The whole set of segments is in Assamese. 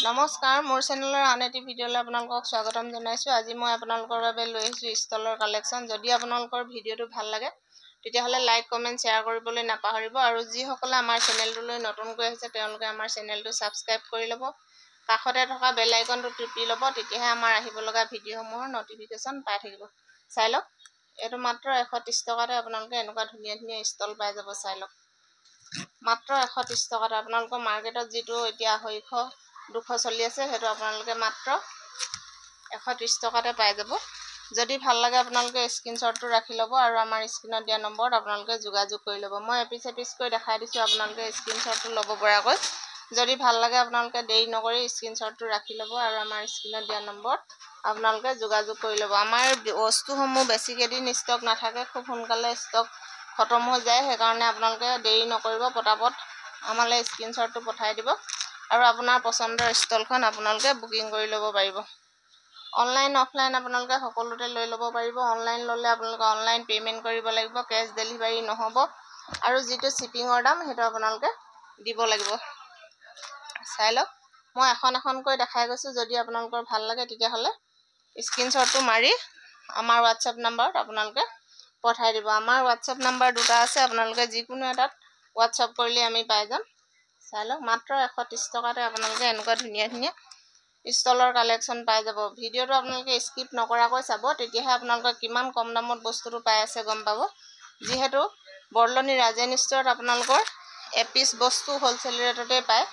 নমস্কাৰ মোৰ চেনেলৰ আন এটি ভিডিঅ'লৈ আপোনালোকক স্বাগতম জনাইছো। আজি মই আপোনালোকৰ বাবে লৈ আহিছো ষ্টলৰ কালেকশ্যন। যদি আপোনালোকৰ ভিডিঅ'টো ভাল লাগে তেতিয়াহ'লে লাইক কমেন্ট শ্বেয়াৰ কৰিবলৈ নাপাহৰিব আৰু যিসকলে আমাৰ চেনেলটোলৈ নতুনকৈ আহিছে তেওঁলোকে আমাৰ চেনেলটো সাবস্ক্ৰাইব কৰি ল'ব। কাষতে থকা বেল আইকনটো টিপি ল'ব, তেতিয়াহে আমাৰ আহিব লগা ভিডিঅ'সমূহৰ নটিফিকেশ্যন পাই থাকিব। চাই লওক, এইটো মাত্ৰ 130 টকাতে আপোনালোকে এনেকুৱা ধুনীয়া ধুনীয়া ষ্টল পাই যাব। চাই লওক, মাত্ৰ 130 টকাতে। আপোনালোকৰ মাৰ্কেটত যিটো এতিয়া 200 চলি আছে সেইটো আপোনালোকে মাত্ৰ 130 টকাতে পাই যাব। যদি ভাল লাগে আপোনালোকে স্ক্ৰীনশ্বটটো ৰাখি ল'ব আৰু আমাৰ স্ক্ৰীনত দিয়া নম্বৰত আপোনালোকে যোগাযোগ কৰি ল'ব। মই এপিচ এপিচকৈ দেখাই দিছোঁ, আপোনালোকে স্ক্ৰীনশ্বটটো ল'ব পৰাকৈ। যদি ভাল লাগে আপোনালোকে দেৰি নকৰি স্ক্ৰীনশ্বটটো ৰাখি ল'ব আৰু আমাৰ স্ক্ৰীনত দিয়া নম্বৰত আপোনালোকে যোগাযোগ কৰি ল'ব। আমাৰ বস্তুসমূহ বেছি কেইদিন ষ্টক নাথাকে, খুব সোনকালে ষ্টক খতম হৈ যায়। সেইকাৰণে আপোনালোকে দেৰি নকৰিব, পটাপট আমালৈ স্ক্ৰীনশ্বটটো পঠাই দিব আৰু আপোনাৰ পচন্দৰ ষ্টলখন আপোনালোকে বুকিং কৰি ল'ব পাৰিব। অনলাইন অফলাইন আপোনালোকে সকলোতে লৈ ল'ব পাৰিব। অনলাইন ল'লে আপোনালোকে অনলাইন পে'মেণ্ট কৰিব লাগিব, কেছ ডেলিভাৰী নহ'ব আৰু যিটো শ্বিপিঙৰ দাম সেইটো আপোনালোকে দিব লাগিব। চাই লওক, মই এখন এখনকৈ দেখাই গৈছোঁ। যদি আপোনালোকৰ ভাল লাগে তেতিয়াহ'লে স্ক্ৰীনশ্বটটো মাৰি আমাৰ হোৱাটছএপ নাম্বাৰত আপোনালোকে পঠাই দিব। আমাৰ হোৱাটছএপ নাম্বাৰ দুটা আছে, আপোনালোকে যিকোনো এটাত হোৱাটছএপ কৰিলে আমি পাই যাম। চাই লওক, মাত্ৰ 130 টকাতে আপোনালোকে এনেকুৱা ধুনীয়া ধুনীয়া ষ্টলৰ কালেকশ্যন পাই যাব। ভিডিঅ'টো আপোনালোকে স্কিপ নকৰাকৈ চাব, তেতিয়াহে আপোনালোকে কিমান কম দামত বস্তুটো পাই আছে গম পাব। যিহেতু বৰলনি ৰাজেন ষ্টৰত আপোনালোকৰ এপিচ বস্তু হ'লচেল ৰেটতে পায়,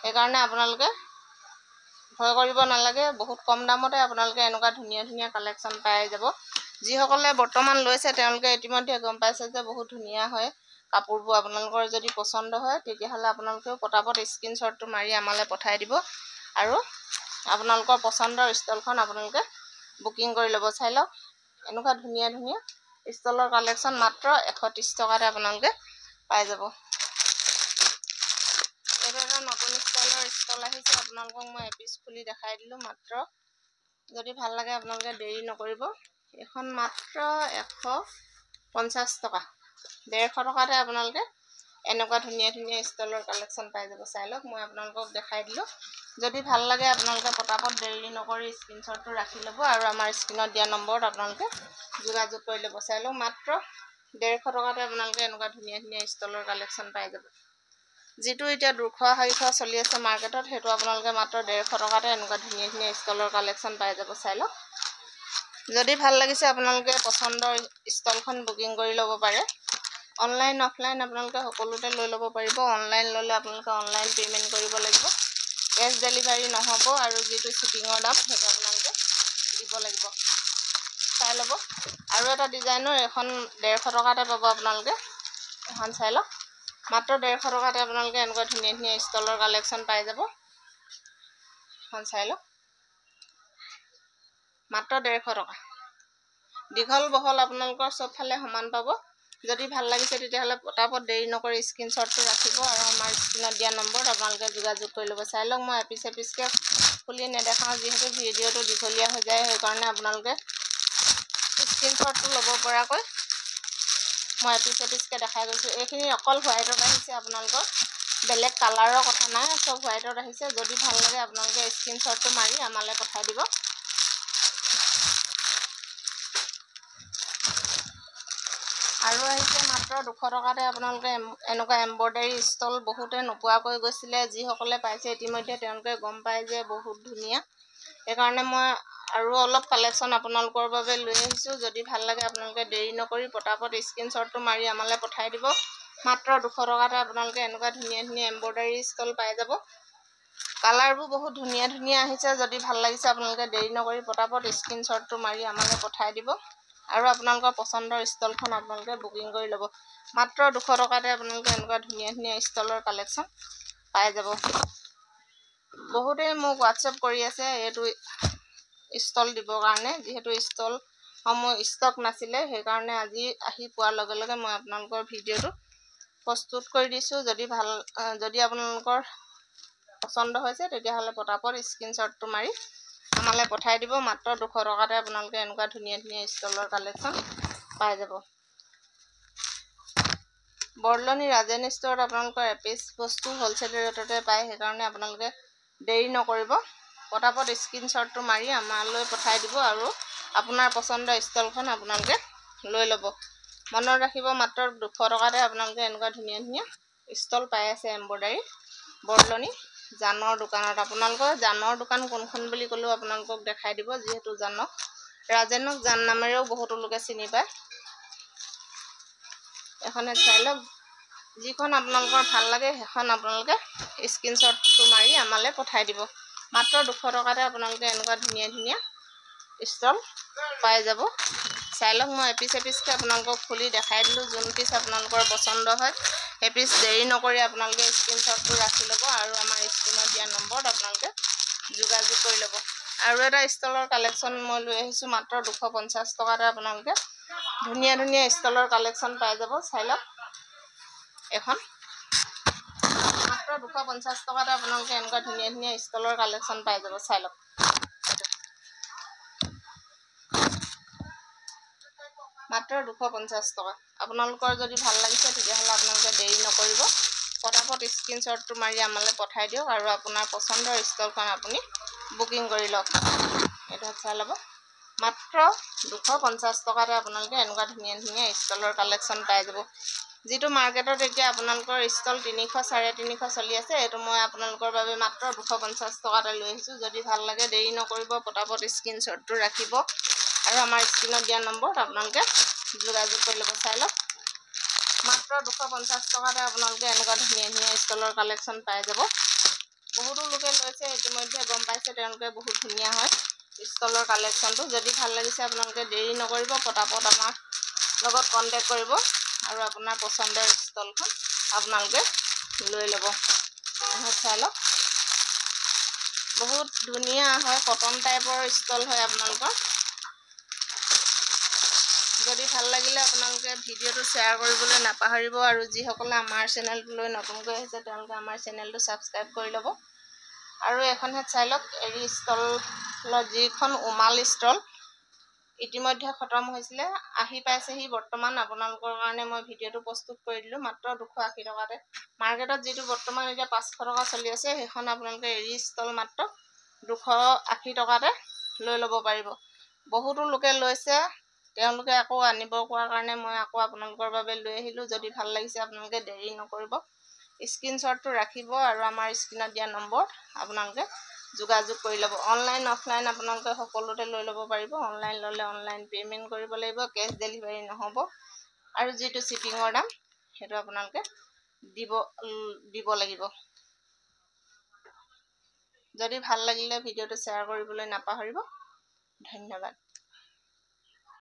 সেইকাৰণে আপোনালোকে ভয় কৰিব নালাগে। বহুত কম দামতে আপোনালোকে এনেকুৱা ধুনীয়া ধুনীয়া কালেকশ্যন পাই যাব। যিসকলে বৰ্তমান লৈছে তেওঁলোকে ইতিমধ্যে গম পাইছে যে বহুত ধুনীয়া হয় কাপোৰবোৰ। আপোনালোকৰ যদি পচন্দ হয় তেতিয়াহ'লে আপোনালোকেও পটাপট স্ক্ৰীনশ্বটটো মাৰি আমালৈ পঠাই দিব আৰু আপোনালোকৰ পচন্দৰ ষ্টলখন আপোনালোকে বুকিং কৰি ল'ব। চাই লওক, এনেকুৱা ধুনীয়া ধুনীয়া ষ্টলৰ কালেকশ্যন মাত্ৰ 130 টকাতে আপোনালোকে পাই যাব। এইটো এটা নতুন ষ্টাইলৰ ষ্টল আহিছে, আপোনালোকক মই এপিচ খুলি দেখাই দিলোঁ মাত্ৰ। যদি ভাল লাগে আপোনালোকে দেৰি নকৰিব। এখন মাত্ৰ 150 টকা, 150 টকাতে আপোনালোকে এনেকুৱা ধুনীয়া ধুনীয়া ষ্টলৰ কালেকশ্যন পাই যাব। চাই লওক, মই আপোনালোকক দেখাই দিলোঁ। যদি ভাল লাগে আপোনালোকে পটাপট দেৰি নকৰি স্ক্ৰীনশ্বটটো ৰাখি ল'ব আৰু আমাৰ স্ক্ৰীনত দিয়া নম্বৰত আপোনালোকে যোগাযোগ কৰি ল'ব। চাই লওক, মাত্ৰ 150 টকাতে আপোনালোকে এনেকুৱা ধুনীয়া ধুনীয়া ষ্টলৰ কালেকশ্যন পাই যাব। যিটো এতিয়া 200-400 চলি আছে মাৰ্কেটত, সেইটো আপোনালোকে মাত্ৰ 150 টকাতে এনেকুৱা ধুনীয়া ধুনীয়া ষ্টলৰ কালেকশ্যন পাই যাব। চাই লওক, যদি ভাল লাগিছে আপোনালোকে পচন্দৰ ষ্টলখন বুকিং কৰি ল'ব পাৰে। অনলাইন অফলাইন আপোনালোকে সকলোতে লৈ ল'ব পাৰিব। অনলাইন ল'লে আপোনালোকে অনলাইন পে'মেণ্ট কৰিব লাগিব, কেছ ডেলিভাৰী নহ'ব আৰু যিটো শ্বিপিঙৰ দাম সেইটো আপোনালোকে দিব লাগিব। চাই ল'ব, আৰু এটা ডিজাইনৰ এখন 150 টকাতে পাব আপোনালোকে। এখন চাই লওক, মাত্ৰ 150 টকাতে আপোনালোকে এনেকুৱা ধুনীয়া ধুনীয়া ষ্টলৰ কালেকশ্যন পাই যাব। এখন চাই লওক, মাত্ৰ 150 টকা। দীঘল বহল আপোনালোকৰ চবফালে সমান পাব। যদি ভাল লাগিছে তেতিয়াহ'লে পটাপট দেৰি নকৰি স্ক্ৰীনশ্বটটো ৰাখিব আৰু আমাৰ স্ক্ৰীনত দিয়া নম্বৰত আপোনালোকে যোগাযোগ কৰি ল'ব। চাই লওক, মই এপিচ এপিচকৈ খুলি নেদেখাওঁ, যিহেতু ভিডিঅ'টো দীঘলীয়া হৈ যায়। সেইকাৰণে আপোনালোকে স্ক্ৰীনশ্বটটো ল'ব পৰাকৈ মই এপিচ এপিচকৈ দেখাই গৈছোঁ। এইখিনি অকল হোৱাইটত আহিছে, আপোনালোকৰ বেলেগ কালাৰৰ কথা নাই, চব হোৱাইটত আহিছে। যদি ভাল লাগে আপোনালোকে স্ক্ৰীনশ্বটটো মাৰি আমালৈ পঠাই দিব। আৰু আহিছে মাত্ৰ 200 টকাতে আপোনালোকে এনেকুৱা এম্ব্ৰইডাৰী ষ্টল। বহুতে নোপোৱাকৈ গৈছিলে, যিসকলে পাইছে ইতিমধ্যে তেওঁলোকে গম পায় যে বহুত ধুনীয়া। সেইকাৰণে মই আৰু অলপ কালেকশ্যন আপোনালোকৰ বাবে লৈ আহিছোঁ। যদি ভাল লাগে আপোনালোকে দেৰি নকৰি পটাপট স্ক্ৰীনশ্বটটো মাৰি আমালৈ পঠাই দিব। মাত্ৰ 200 টকাতে আপোনালোকে এনেকুৱা ধুনীয়া ধুনীয়া এম্ব্ৰইডাৰী ষ্টল পাই যাব। কালাৰবোৰ বহুত ধুনীয়া ধুনীয়া আহিছে। যদি ভাল লাগিছে আপোনালোকে দেৰি নকৰি পটাপট স্ক্ৰীনশ্বটটো মাৰি আমালৈ পঠাই দিব আৰু আপোনালোকৰ পচন্দৰ ষ্টলখন আপোনালোকে বুকিং কৰি ল'ব। মাত্ৰ 200 টকাতে আপোনালোকে এনেকুৱা ধুনীয়া ধুনীয়া ষ্টলৰ কালেকশ্যন পাই যাব। বহুতেই মোক হোৱাটছএপ কৰি আছে এইটো ষ্টল দিবৰ কাৰণে, যিহেতু ষ্টলসমূহ ষ্টক নাছিলে। সেইকাৰণে আজি আহি পোৱাৰ লগে লগে মই আপোনালোকৰ ভিডিঅ'টো প্ৰস্তুত কৰি দিছোঁ। যদি আপোনালোকৰ পচন্দ হৈছে তেতিয়াহ'লে পটাপট স্ক্ৰীনশ্বটটো মাৰি আমালৈ পঠাই দিব। মাত্ৰ 200 টকাতে আপোনালোকে এনেকুৱা ধুনীয়া ধুনীয়া ষ্টলৰ কালেকশ্যন পাই যাব। বৰলনি ৰাজেন ষ্টৰত আপোনালোকৰ এপিচ বস্তু হ'লচেল ৰেটতে পায়, সেইকাৰণে আপোনালোকে দেৰি নকৰিব, পটাপট স্ক্ৰীনশ্বটটো মাৰি আমালৈ পঠাই দিব আৰু আপোনাৰ পচন্দৰ ষ্টলখন আপোনালোকে লৈ ল'ব। মনত ৰাখিব, মাত্ৰ 200 টকাতে আপোনালোকে এনেকুৱা ধুনীয়া ধুনীয়া ষ্টল পাই আছে এম্ব্ৰইডাৰী বৰলনি জানৰ দোকানত। আপোনালোকৰ জানৰ দোকান কোনখন বুলি ক'লেও আপোনালোকক দেখাই দিব, যিহেতু জানক ৰাজেনক জান নামেৰেও বহুতো লোকে চিনি পায়। এখনে চাই লওক, যিখন আপোনালোকৰ ভাল লাগে সেইখন আপোনালোকে স্ক্ৰীনশ্বটটো মাৰি আমালৈ পঠাই দিব। মাত্ৰ 200 টকাতে আপোনালোকে এনেকুৱা ধুনীয়া ধুনীয়া ষ্টল পাই যাব। চাই লওক, মই এপিচ এপিচকৈ আপোনালোকক খুলি দেখাই দিলোঁ। যোন পিচ আপোনালোকৰ পচন্দ হয় সেই পিচ দেৰি নকৰি আপোনালোকে স্ক্ৰীনশ্বটটো ৰাখি ল'ব আৰু আমাৰ স্ক্ৰীনত দিয়া নম্বৰত আপোনালোকে যোগাযোগ কৰি ল'ব। আৰু এটা ষ্টলৰ কালেকশ্যন মই লৈ আহিছোঁ মাত্ৰ 250 টকাতে আপোনালোকে ধুনীয়া ধুনীয়া ষ্টলৰ কালেকশ্যন পাই যাব। চাই লওক, এখন মাত্ৰ 250 টকাতে আপোনালোকে এনেকুৱা ধুনীয়া ধুনীয়া ষ্টলৰ কালেকশ্যন পাই যাব। চাই লওক, মাত্ৰ 250 টকা। আপোনালোকৰ যদি ভাল লাগিছে তেতিয়াহ'লে আপোনালোকে দেৰি নকৰিব, পটাপট স্ক্ৰীনশ্বটটো মাৰি আমালৈ পঠাই দিয়ক আৰু আপোনাৰ পচন্দৰ ষ্টলখন আপুনি বুকিং কৰি লওক। এইটো চাই ল'ব, মাত্ৰ 250 টকাতে আপোনালোকে এনেকুৱা ধুনীয়া ধুনীয়া ষ্টলৰ কালেকশ্যন পাই যাব। যিটো মাৰ্কেটত এতিয়া আপোনালোকৰ ষ্টল 300 350 চলি আছে, এইটো মই আপোনালোকৰ বাবে মাত্ৰ 250 টকাতে লৈ আহিছোঁ। যদি ভাল লাগে দেৰি নকৰিব, পটাপট স্ক্ৰীনশ্বটটো ৰাখিব আৰু আমাৰ স্ক্ৰীনত দিয়া নম্বৰত আপোনালোকে যোগাযোগ কৰি ল'ব। চাই লওক, মাত্ৰ 250 টকাতে আপোনালোকে এনেকুৱা ধুনীয়া ধুনীয়া ষ্টলৰ কালেকশ্যন পাই যাব। বহুতো লোকে লৈছে, ইতিমধ্যে গম পাইছে তেওঁলোকে বহুত ধুনীয়া হয় ষ্টলৰ কালেকশ্যনটো। যদি ভাল লাগিছে আপোনালোকে দেৰি নকৰিব, পটাপট আমাৰ লগত কণ্টেক্ট কৰিব আৰু আপোনাৰ পচন্দৰ ষ্টলখন আপোনালোকে লৈ ল'ব। চাই লওক, বহুত ধুনীয়া হয়, কটন টাইপৰ ষ্টল হয় আপোনালোকৰ। যদি ভাল লাগিলে আপোনালোকে ভিডিঅ'টো শ্বেয়াৰ কৰিবলৈ নাপাহৰিব আৰু যিসকলে আমাৰ চেনেলটোলৈ নতুনকৈ আহিছে তেওঁলোকে আমাৰ চেনেলটো ছাবস্ক্ৰাইব কৰি ল'ব। আৰু এখনহে চাই লওক, এৰী ষ্টলৰ যিখন উমাল ষ্টল ইতিমধ্যে খতম হৈছিলে, আহি পাইছেহি বৰ্তমান। আপোনালোকৰ কাৰণে মই ভিডিঅ'টো প্ৰস্তুত কৰি দিলোঁ মাত্ৰ 280 টকাতে। মাৰ্কেটত যিটো বৰ্তমান এতিয়া 500 টকা চলি আছে, সেইখন আপোনালোকে এৰী ষ্টল মাত্ৰ 280 টকাতে লৈ ল'ব পাৰিব। বহুতো লোকে লৈছে, তেওঁলোকে আকৌ আনিব কোৱাৰ কাৰণে মই আকৌ আপোনালোকৰ বাবে লৈ আহিলোঁ। যদি ভাল লাগিছে আপোনালোকে দেৰি নকৰিব, স্ক্ৰীনশ্বটটো ৰাখিব আৰু আমাৰ স্ক্ৰীনত দিয়া নম্বৰত আপোনালোকে যোগাযোগ কৰি ল'ব। অনলাইন অফলাইন আপোনালোকে সকলোতে লৈ ল'ব পাৰিব। অনলাইন ল'লে অনলাইন পে'মেণ্ট কৰিব লাগিব, কেছ ডেলিভাৰী নহ'ব। আৰু যিটো শ্বিপিঙৰ দাম সেইটো আপোনালোকে দিব লাগিব। যদি ভাল লাগিলে ভিডিঅ'টো শ্বেয়াৰ কৰিবলৈ নাপাহৰিব। ধন্যবাদ।